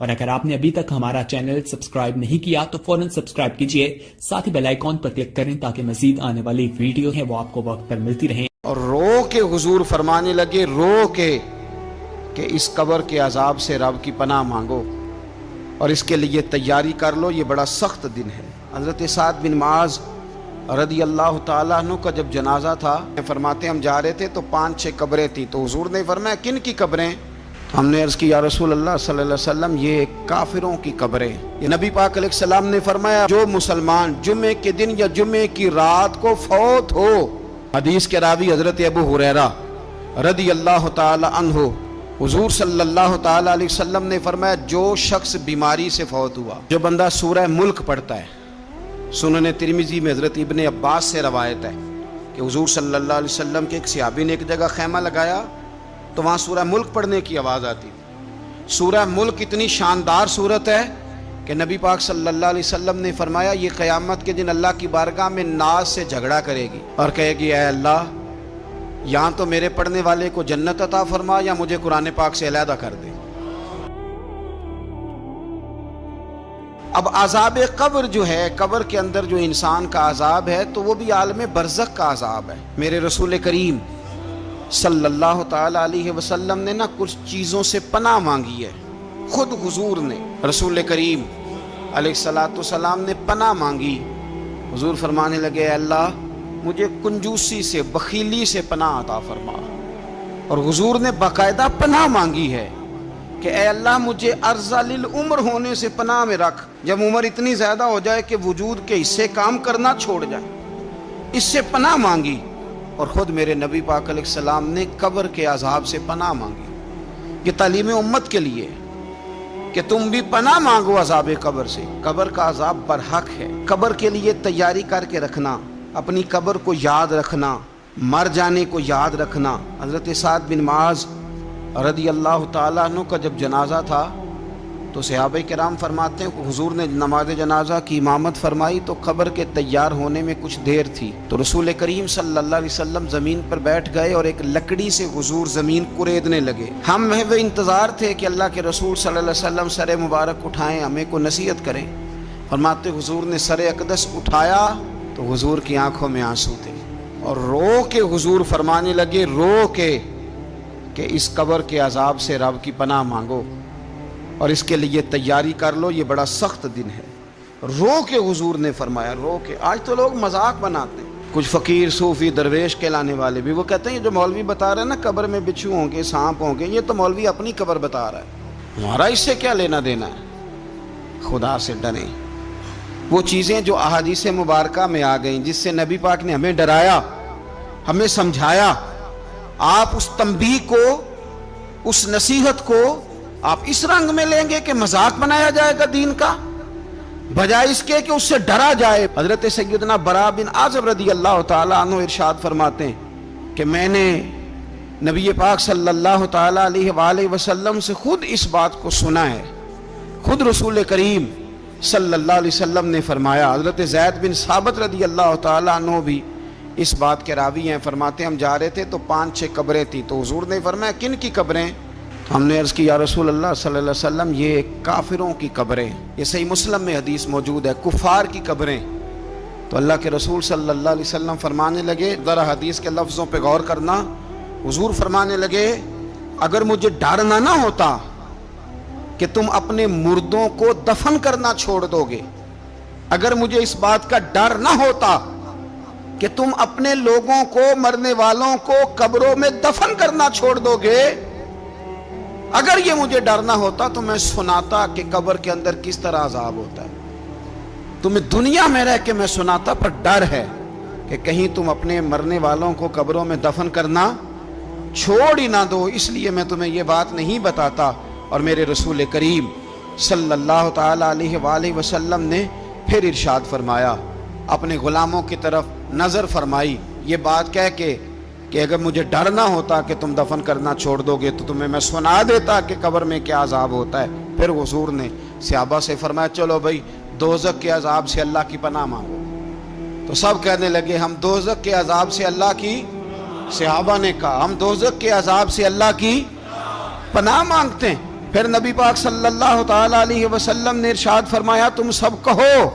اور اگر آپ نے ابھی تک ہمارا چینل سبسکرائب نہیں کیا تو فوراً سبسکرائب کیجئے، ساتھ ہی بیل آئیکن پر کلک کریں تاکہ مزید آنے والی ویڈیو ہیں وہ آپ کو وقت پر ملتی رہیں۔ اور رو کے حضور فرمانے لگے، رو کے کہ اس قبر کے عذاب سے رب کی پناہ مانگو اور اس کے لیے تیاری کر لو، یہ بڑا سخت دن ہے۔ حضرت سعد بن معاذ رضی اللہ تعالیٰ عنہ کا جب جنازہ تھا، فرماتے ہم جا رہے تھے تو 5-6 قبریں تھیں، تو حضور نے فرمایا کن کی قبریں؟ ہم نے عرض کی یا رسول اللہ صلی اللہ علیہ وسلم یہ کافروں کی قبریں۔ یہ نبی پاک علیہ السلام نے فرمایا جو مسلمان جمعے کے دن یا جمعے کی رات کو فوت ہو، حدیث کے راوی حضرت ابو ہریرہ رضی اللہ تعالی عنہ، حضور صلی اللہ تعالی علیہ وسلم نے فرمایا جو شخص بیماری سے فوت ہوا، جو بندہ سورہ ملک پڑھتا ہے، سنن ترمذی میں حضرت ابن عباس سے روایت ہے کہ حضور صلی اللہ علیہ وسلم کے ایک صحابی نے ایک جگہ خیمہ لگایا تو وہاں سورہ ملک پڑھنے کی آواز آتی تھی۔ سورہ ملک اتنی شاندار صورت ہے کہ نبی پاک صلی اللہ علیہ وسلم نے فرمایا یہ قیامت کے دن اللہ کی بارگاہ میں ناز سے جھگڑا کرے گی اور کہے گی اے اللہ یہاں تو میرے پڑھنے والے کو جنت عطا فرما یا مجھے قرآن پاک سے علیحدہ کر دے۔ اب عذاب قبر جو ہے، قبر کے اندر جو انسان کا عذاب ہے تو وہ بھی عالم برزخ کا عذاب ہے۔ میرے رسول کریم صلی اللہ تعالی علیہ وسلم نے نہ کچھ چیزوں سے پناہ مانگی ہے، خود حضور نے، رسول کریم علیہ السلام نے پناہ مانگی۔ حضور فرمانے لگے اے اللہ مجھے کنجوسی سے، بخیلی سے پناہ عطا فرما، اور حضور نے باقاعدہ پناہ مانگی ہے کہ اے اللہ مجھے ارذل العمر ہونے سے پناہ میں رکھ، جب عمر اتنی زیادہ ہو جائے کہ وجود کے حصے کام کرنا چھوڑ جائے، اس سے پناہ مانگی۔ اور خود میرے نبی پاک علیہ السلام نے قبر کے عذاب سے پناہ مانگی۔ یہ تعلیم امت کے لیے کہ تم بھی پناہ مانگو عذاب قبر سے۔ قبر کا عذاب برحق ہے، قبر کے لیے تیاری کر کے رکھنا، اپنی قبر کو یاد رکھنا، مر جانے کو یاد رکھنا۔ حضرت سعد بن معاذ رضی اللہ تعالیٰ عنہ کا جب جنازہ تھا تو صحابہ کرام فرماتے ہیں کہ حضور نے نماز جنازہ کی امامت فرمائی تو قبر کے تیار ہونے میں کچھ دیر تھی، تو رسول کریم صلی اللہ علیہ وسلم زمین پر بیٹھ گئے اور ایک لکڑی سے حضور زمین کوریدنے لگے۔ ہم محو انتظار تھے کہ اللہ کے رسول صلی اللہ علیہ وسلم سر مبارک اٹھائیں، ہمیں کو نصیحت کریں۔ فرماتے حضور نے سر اقدس اٹھایا تو حضور کی آنکھوں میں آنسو تھے، اور رو کے حضور فرمانے لگے، رو کے کہ اس قبر کے عذاب سے رب کی پناہ مانگو اور اس کے لیے تیاری کر لو، یہ بڑا سخت دن ہے۔ رو کے حضور نے فرمایا، رو کے۔ آج تو لوگ مذاق بناتے ہیں، کچھ فقیر صوفی درویش کہلانے والے بھی، وہ کہتے ہیں یہ جو مولوی بتا رہا ہے نا قبر میں بچھو ہوں گے، سانپ ہوں گے، یہ تو مولوی اپنی قبر بتا رہا ہے، ہمارا اس سے کیا لینا دینا ہے۔ خدا سے ڈریں۔ وہ چیزیں جو احادیث مبارکہ میں آ گئیں، جس سے نبی پاک نے ہمیں ڈرایا، ہمیں سمجھایا، آپ اس تنبیہ کو، اس نصیحت کو آپ اس رنگ میں لیں گے کہ مذاق بنایا جائے گا دین کا، بجائے اس کے کہ اس سے ڈرا جائے۔ حضرت سیدنا براء بن عازب رضی اللہ تعالیٰ عنہ ارشاد فرماتے ہیں کہ میں نے نبی پاک صلی اللہ تعالیٰ علیہ وآلہ وسلم سے خود اس بات کو سنا ہے، خود رسول کریم صلی اللہ علیہ وسلم نے فرمایا۔ حضرت زید بن ثابت رضی اللہ تعالیٰ عنہ بھی اس بات کے راوی ہیں، فرماتے ہم جا رہے تھے تو 5-6 قبریں تھیں، تو حضور نے فرمایا کن کی قبریں؟ ہم نے عرض کی یا رسول اللہ صلی اللہ علیہ وسلم یہ کافروں کی قبریں۔ یہ صحیح مسلم میں حدیث موجود ہے، کفار کی قبریں۔ تو اللہ کے رسول صلی اللہ علیہ وسلم فرمانے لگے، ذرا حدیث کے لفظوں پہ غور کرنا، حضور فرمانے لگے اگر مجھے ڈر نہ ہوتا کہ تم اپنے مردوں کو دفن کرنا چھوڑ دو گے، اگر مجھے اس بات کا ڈر نہ ہوتا کہ تم اپنے لوگوں کو، مرنے والوں کو قبروں میں دفن کرنا چھوڑ دو گے، اگر یہ مجھے ڈر نہ ہوتا تو میں سناتا کہ قبر کے اندر کس طرح عذاب ہوتا ہے۔ تمہیں دنیا میں رہ کے میں سناتا، پر ڈر ہے کہ کہیں تم اپنے مرنے والوں کو قبروں میں دفن کرنا چھوڑ ہی نہ دو، اس لیے میں تمہیں یہ بات نہیں بتاتا۔ اور میرے رسول کریم صلی اللہ تعالی علیہ وآلہ وسلم نے پھر ارشاد فرمایا، اپنے غلاموں کی طرف نظر فرمائی، یہ بات کہہ کے کہ اگر مجھے ڈر نہ ہوتا کہ تم دفن کرنا چھوڑ دو گے تو تمہیں میں سنا دیتا کہ قبر میں کیا عذاب ہوتا ہے۔ پھر حضور نے صحابہ سے فرمایا چلو بھائی دوزخ کے عذاب سے اللہ کی پناہ مانگو۔ تو سب کہنے لگے ہم دوزخ کے عذاب سے اللہ کی، صحابہ نے کہا ہم دوزخ کے عذاب سے اللہ کی پناہ مانگتے ہیں۔ پھر نبی پاک صلی اللہ تعالی علیہ وسلم نے ارشاد فرمایا تم سب کہو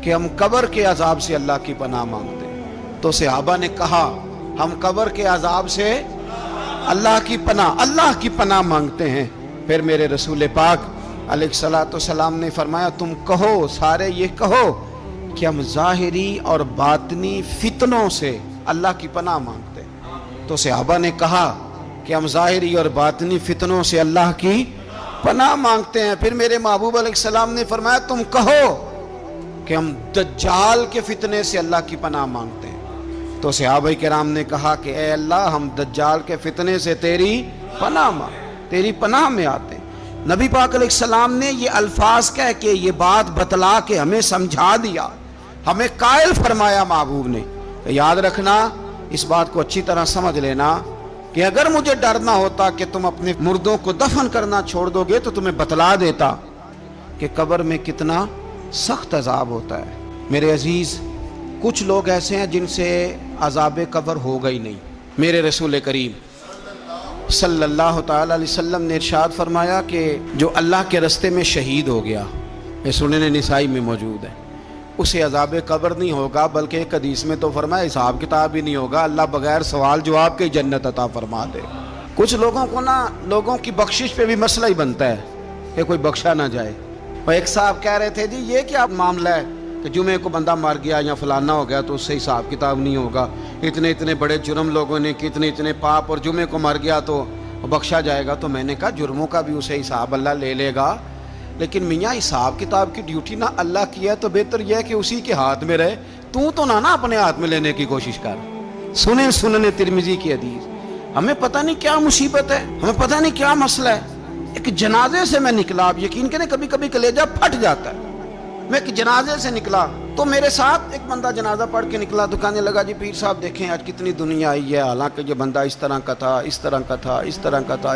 کہ ہم قبر کے عذاب سے اللہ کی پناہ مانگتے ہیں۔ تو صحابہ نے کہا ہم قبر کے عذاب سے اللہ کی پناہ مانگتے ہیں۔ پھر میرے رسول پاک علیہ الصلوۃ والسلام نے فرمایا تم کہو، سارے یہ کہو کہ ہم ظاہری اور باطنی فتنوں سے اللہ کی پناہ مانگتے ہیں۔ تو صحابہ نے کہا کہ ہم ظاہری اور باطنی فتنوں سے اللہ کی پناہ مانگتے ہیں۔ پھر میرے محبوب علیہ السلام نے فرمایا تم کہو کہ ہم دجال کے فتنے سے اللہ کی پناہ مانگتے ہیں۔ تو صحابہ کرام نے کہا کہ اے اللہ ہم دجال کے فتنے سے تیری پناہ میں آتے ہیں۔ نبی پاک علیہ السلام نے یہ الفاظ کہہ کے یہ بات بتلا کے ہمیں سمجھا دیا، ہمیں قائل فرمایا محبوب نے۔ یاد رکھنا، اس بات کو اچھی طرح سمجھ لینا کہ اگر مجھے ڈرنا ہوتا کہ تم اپنے مردوں کو دفن کرنا چھوڑ دو گے تو تمہیں بتلا دیتا کہ قبر میں کتنا سخت عذاب ہوتا ہے۔ میرے عزیز، کچھ لوگ ایسے ہیں جن سے عذاب قبر ہوگا ہی نہیں۔ میرے رسول کریم صلی اللہ تعالی علیہ وسلم نے ارشاد فرمایا کہ جو اللہ کے رستے میں شہید ہو گیا، یہ سنن نسائی میں موجود ہے، اسے عذاب قبر نہیں ہوگا، بلکہ ایک حدیث میں تو فرمایا حساب کتاب ہی نہیں ہوگا، اللہ بغیر سوال جواب کے جنت عطا فرما دے۔ کچھ لوگوں کو لوگوں کی بخشش پہ بھی مسئلہ ہی بنتا ہے کہ کوئی بخشا نہ جائے۔ اور ایک صاحب کہہ رہے تھے جی یہ کیا معاملہ ہے کہ جمعے کو بندہ مر گیا یا فلانا ہو گیا تو اس سے حساب کتاب نہیں ہوگا، اتنے بڑے جرم لوگوں نے کی، اتنے پاپ، اور جمعے کو مر گیا تو بخشا جائے گا۔ تو میں نے کہا جرموں کا بھی اسے حساب اللہ لے لے گا، لیکن میاں حساب کتاب کی ڈیوٹی نہ اللہ کی ہے تو بہتر یہ ہے کہ اسی کے ہاتھ میں رہے، تو نہ اپنے ہاتھ میں لینے کی کوشش کر۔ سنن ترمذی کی حدیث۔ ہمیں پتہ نہیں کیا مصیبت ہے، ہمیں پتہ نہیں کیا مسئلہ ہے۔ ایک جنازے سے میں نکلا، آپ یقین کریں کبھی کبھی کلیجہ پھٹ جاتا ہے۔ میں ایک جنازے سے نکلا تو میرے ساتھ ایک بندہ جنازہ پڑھ کے نکلا تو کہنے لگا جی پیر صاحب دیکھیں آج کتنی دنیا آئی ہے، حالانکہ یہ بندہ اس طرح کا تھا، اس طرح کا تھا، اس طرح کا تھا۔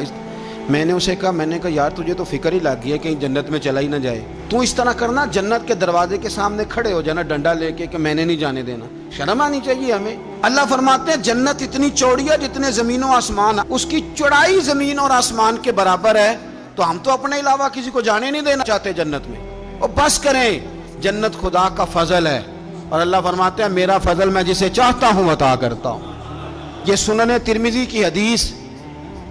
میں نے اسے کہا یار تجھے تو فکر ہی لگ گئی ہے کہیں جنت میں چلا ہی نہ جائے، تو اس طرح کرنا جنت کے دروازے کے سامنے کھڑے ہو جانا ڈنڈا لے کے کہ میں نے نہیں جانے دینا۔ شرم آنی چاہیے ہمیں۔ اللہ فرماتے ہیں جنت اتنی چوڑی ہے جتنے زمین و آسمان، اس کی چوڑائی زمین اور آسمان کے برابر ہے، تو ہم تو اپنے علاوہ کسی کو جانے نہیں دینا چاہتے جنت میں۔ اور بس کریں، جنت خدا کا فضل ہے، اور اللہ فرماتے ہیں میرا فضل میں جسے چاہتا ہوں عطا کرتا ہوں۔ یہ سنن ترمذی کی حدیث،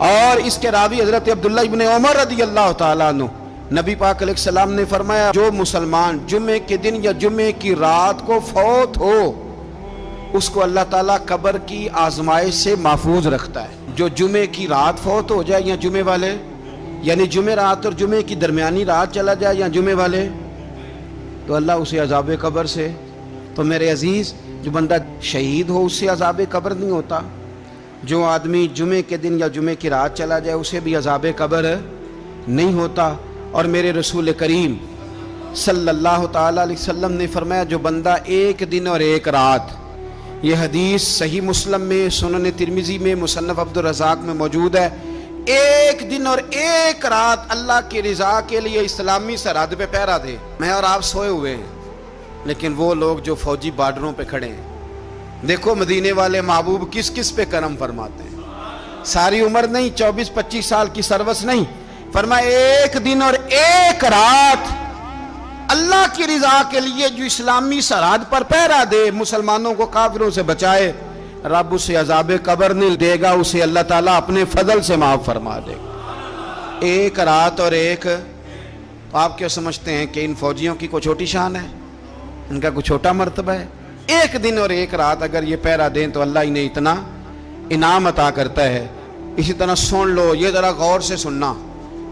اور اس کے راوی حضرت عبداللہ ابن عمر رضی اللہ تعالیٰ عنہ، نبی پاک علیہ السلام نے فرمایا جو مسلمان جمعے کے دن یا جمعے کی رات کو فوت ہو اس کو اللہ تعالیٰ قبر کی آزمائش سے محفوظ رکھتا ہے۔ جو جمعے کی رات فوت ہو جائے یا جمعے والے، یعنی جمعے رات اور جمعے کی درمیانی رات چلا جائے یا جمعے والے، تو اللہ اسے عذاب قبر سے، تو میرے عزیز جو بندہ شہید ہو اس سے عذاب قبر نہیں ہوتا، جو آدمی جمعے کے دن یا جمعے کی رات چلا جائے اسے بھی عذاب قبر نہیں ہوتا۔ اور میرے رسول کریم صلی اللہ تعالی علیہ وسلم نے فرمایا جو بندہ ایک دن اور ایک رات، یہ حدیث صحیح مسلم میں، سنن ترمذی میں، مصنف عبد الرزاق میں موجود ہے، ایک دن اور ایک رات اللہ کی رضا کے لیے اسلامی سرحد پہ پہرا دے۔ میں اور آپ سوئے ہوئے ہیں، لیکن وہ لوگ جو فوجی بارڈروں پہ کھڑے ہیں، دیکھو مدینے والے محبوب کس کس پہ کرم فرماتے ہیں۔ ساری عمر نہیں، 24-25 سال کی سروس نہیں، فرمایا ایک دن اور ایک رات اللہ کی رضا کے لیے جو اسلامی سرحد پر پہرا دے، مسلمانوں کو کافروں سے بچائے، رب اسے عذاب قبر نہیں دے گا، اسے اللہ تعالیٰ اپنے فضل سے معاف فرما دے گا۔ ایک رات اور ایک، آپ کیا سمجھتے ہیں کہ ان فوجیوں کی کوئی چھوٹی شان ہے؟ ان کا کوئی چھوٹا مرتبہ ہے؟ ایک دن اور ایک رات اگر یہ پہرا دیں تو اللہ انہیں اتنا انعام عطا کرتا ہے۔ اسی طرح سن لو، یہ ذرا غور سے سننا،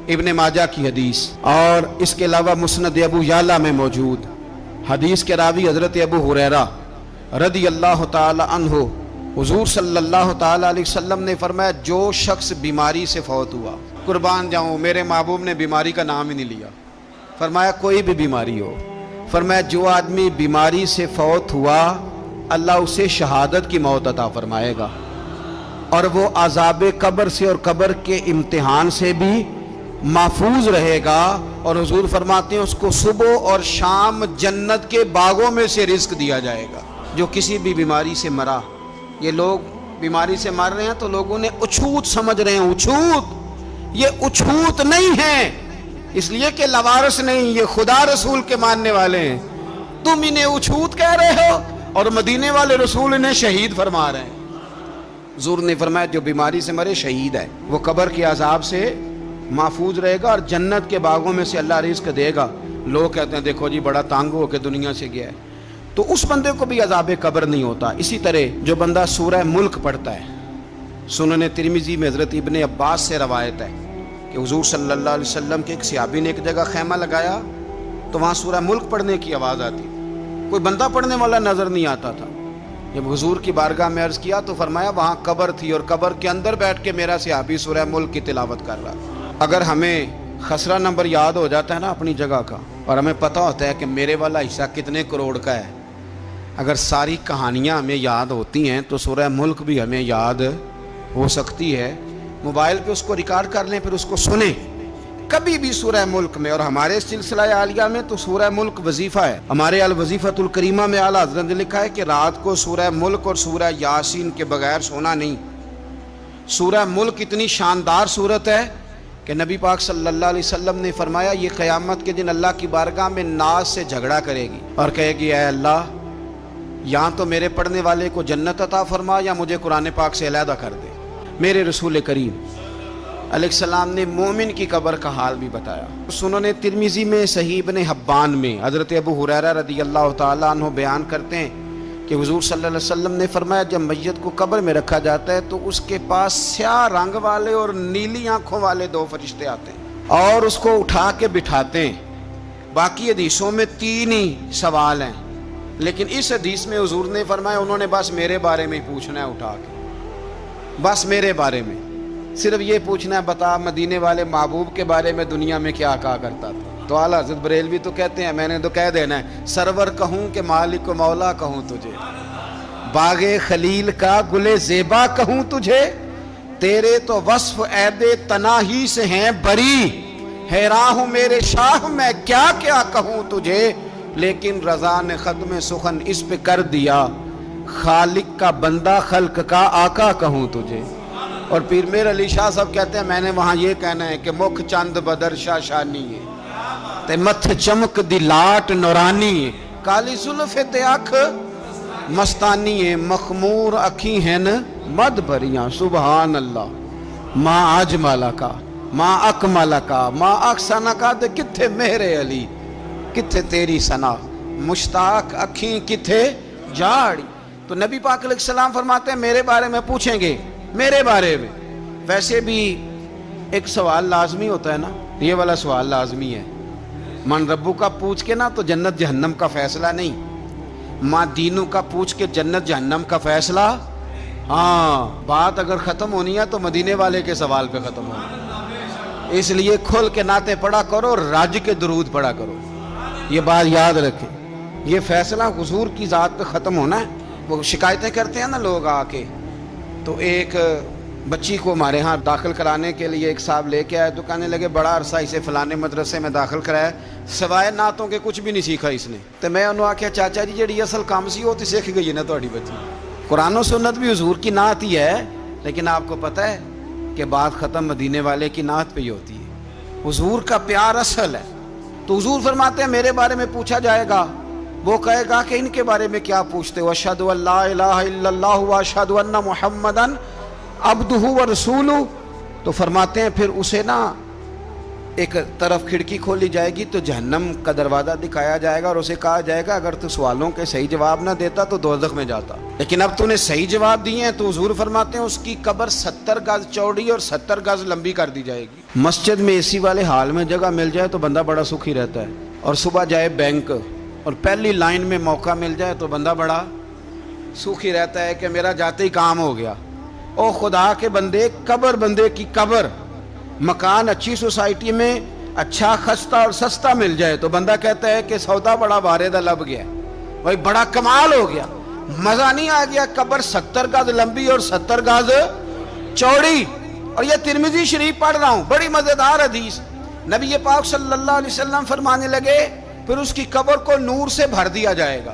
ابن ماجہ کی حدیث، اور اس کے علاوہ مسند ابو یعلا میں موجود حدیث کے راوی حضرت ابو ہریرہ رضی اللہ تعالی عنہ، حضور صلی اللہ تعالی علیہ وسلم نے فرمایا جو شخص بیماری سے فوت ہوا، قربان جاؤں میرے محبوب نے بیماری کا نام ہی نہیں لیا، فرمایا کوئی بھی بیماری ہو، فرمایا جو آدمی بیماری سے فوت ہوا اللہ اسے شہادت کی موت عطا فرمائے گا، اور وہ عذاب قبر سے اور قبر کے امتحان سے بھی محفوظ رہے گا، اور حضور فرماتے ہیں اس کو صبح اور شام جنت کے باغوں میں سے رزق دیا جائے گا۔ جو کسی بھی بیماری سے مرا، یہ لوگ بیماری سے مر رہے ہیں تو لوگوں نے اچھوت سمجھ رہے ہیں، اچھوت یہ اچھوت نہیں ہے، اس لیے کہ لوارث نہیں، یہ خدا رسول کے ماننے والے ہیں. تم انہیں اچھوت کہہ رہے ہو اور مدینے والے رسول انہیں شہید فرما رہے ہیں. حضور نے فرمایا جو بیماری سے مرے شہید ہے، وہ قبر کے عذاب سے محفوظ رہے گا اور جنت کے باغوں میں سے اللہ رزق دے گا. لوگ کہتے ہیں دیکھو جی بڑا تانگ ہو کے دنیا سے گیا ہے، تو اس بندے کو بھی عذاب قبر نہیں ہوتا. اسی طرح جو بندہ سورہ ملک پڑھتا ہے، سنن ترمذی میں حضرت ابن عباس سے روایت ہے کہ حضور صلی اللہ علیہ وسلم کے ایک صحابی نے ایک جگہ خیمہ لگایا تو وہاں سورہ ملک پڑھنے کی آواز آتی، کوئی بندہ پڑھنے والا نظر نہیں آتا تھا. جب حضور کی بارگاہ میں عرض کیا تو فرمایا وہاں قبر تھی اور قبر کے اندر بیٹھ کے میرا صحابی سورہ ملک کی تلاوت کر رہا. اگر ہمیں خسرہ نمبر یاد ہو جاتا ہے نا اپنی جگہ کا، اور ہمیں پتہ ہوتا ہے کہ میرے والا حصہ کتنے کروڑ کا ہے، اگر ساری کہانیاں ہمیں یاد ہوتی ہیں تو سورہ ملک بھی ہمیں یاد ہو سکتی ہے. موبائل پہ اس کو ریکارڈ کر لیں، پھر اس کو سنیں کبھی بھی سورہ ملک میں. اور ہمارے سلسلہ عالیہ میں تو سورہ ملک وظیفہ ہے. ہمارے الوظیفۃ الکریمہ میں اعلیٰ حضرت نے لکھا ہے کہ رات کو سورہ ملک اور سورہ یاسین کے بغیر سونا نہیں. سورہ ملک اتنی شاندار صورت ہے کہ نبی پاک صلی اللہ علیہ وسلم نے فرمایا یہ قیامت کے دن اللہ کی بارگاہ میں ناز سے جھگڑا کرے گی اور کہے گی اے اللہ یا تو میرے پڑھنے والے کو جنت عطا فرما یا مجھے قرآن پاک سے علیحدہ کر دے. میرے رسول کریم علیہ السلام نے مومن کی قبر کا حال بھی بتایا. سنن ترمذی میں صحیح ابن حبان میں حضرت ابو ہریرہ رضی اللہ تعالیٰ عنہ بیان کرتے ہیں کہ حضور صلی اللہ علیہ وسلم نے فرمایا جب میت کو قبر میں رکھا جاتا ہے تو اس کے پاس سیاہ رنگ والے اور نیلی آنکھوں والے 2 فرشتے آتے ہیں اور اس کو اٹھا کے بٹھاتے ہیں. باقی حدیثوں میں 3 ہی سوال ہیں، لیکن اس حدیث میں حضور نے فرمایا انہوں نے بس میرے بارے میں ہی پوچھنا ہے، اٹھا کے بس میرے بارے میں صرف یہ پوچھنا ہے بتا مدینے والے محبوب کے بارے میں دنیا میں کیا کہا کرتا تھا. تو اعلیٰ حضرت بریلوی تو کہتے ہیں میں نے تو کہہ دینا ہے سرور کہوں کہ مالک و مولا کہوں تجھے، باغ خلیل کا گل زیبا کہوں تجھے، تیرے تو وصف عید تناہی سے ہیں بری، حیراں ہوں میرے شاہ میں کیا کیا کہوں تجھے، لیکن رضا نے ختم سخن اس پہ کر دیا، خالق کا بندہ خلق کا آقا کہوں تجھے. اور پیر میر علی شاہ صاحب کہتے ہیں میں نے وہاں یہ کہنا ہے کہ مکھ چند بدر شاہ شانی ہے تے متھ چمک دی لاٹ نورانی ہے، کالی زلف تے اکھ مستانی ہے، مخمور اکھی ہیں مد بھریاں سبحان اللہ. ما اجمل کا ما اکمل کا ما احسن کا تے کتھے میرے علی کتھے تیری ثنا، مشتاق اکھیں کتھے جاڑی. تو نبی پاک علیہ السلام فرماتے ہیں میرے بارے میں پوچھیں گے، میرے بارے میں. ویسے بھی ایک سوال لازمی ہوتا ہے نا، یہ والا سوال لازمی ہے. من ربو کا پوچھ کے نا تو جنت جہنم کا فیصلہ نہیں، ماں دینوں کا پوچھ کے جنت جہنم کا فیصلہ. ہاں بات اگر ختم ہونی ہے تو مدینے والے کے سوال پہ ختم ہونی، اس لیے کھل کے نعتیں پڑھا کرو، راج کے درود پڑھا کرو. یہ بات یاد رکھیں، یہ فیصلہ حضور کی ذات پہ ختم ہونا ہے. وہ شکایتیں کرتے ہیں نا لوگ آ کے، تو ایک بچی کو ہمارے ہاں داخل کرانے کے لیے ایک صاحب لے کے آئے تو کہنے لگے بڑا عرصہ اسے فلانے مدرسے میں داخل کرایا سوائے نعتوں کے کچھ بھی نہیں سیکھا اس نے. تو میں انہوں آکھیا چاچا جی جڑی اصل کام سی وہ تو سیکھ گئی ہے نا تہاڈی بچی. قرآن و سنت بھی حضور کی نعت ہی ہے، لیکن آپ کو پتہ ہے کہ بات ختم مدینے والے کی نعت پہ ہی ہوتی ہے. حضور کا پیار اصل ہے. تو حضور فرماتے ہیں میرے بارے میں پوچھا جائے گا، وہ کہے گا کہ ان کے بارے میں کیا پوچھتے ہو، اشہد ان لا الہ الا اللہ واشہد ان محمدن عبدہ ورسولہ. تو فرماتے ہیں پھر اسے نا ایک طرف کھڑکی کھولی جائے گی تو جہنم کا دروازہ دکھایا جائے گا اور اسے کہا جائے گا اگر تو سوالوں کے صحیح جواب نہ دیتا تو دوزخ میں جاتا، لیکن اب تو نے صحیح جواب دیے ہیں. تو حضور فرماتے ہیں اس کی قبر 70 گز چوڑی اور 70 گز لمبی کر دی جائے گی. مسجد میں اے سی والے حال میں جگہ مل جائے تو بندہ بڑا سکھی رہتا ہے، اور صبح جائے بینک اور پہلی لائن میں موقع مل جائے تو بندہ بڑا سکھی رہتا ہے کہ میرا جاتے ہی کام ہو گیا. او خدا کے بندے، قبر بندے کی قبر، مکان اچھی سوسائٹی میں اچھا خستہ اور سستا مل جائے تو بندہ کہتا ہے کہ سودا بڑا واردہ لب گیا، بھائی بڑا کمال ہو گیا، مزہ نہیں آ گیا. قبر 70 گز لمبی اور 70 گز چوڑی. اور یہ ترمذی شریف پڑھ رہا ہوں، بڑی مزیدار حدیث. نبی پاک صلی اللہ علیہ وسلم فرمانے لگے پھر اس کی قبر کو نور سے بھر دیا جائے گا.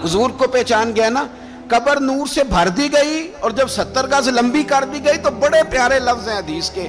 حضور کو پہچان گیا نا، قبر نور سے بھر دی گئی اور جب 70 گز لمبی کر دی گئی تو بڑے پیارے لفظ ہیں حدیث کے.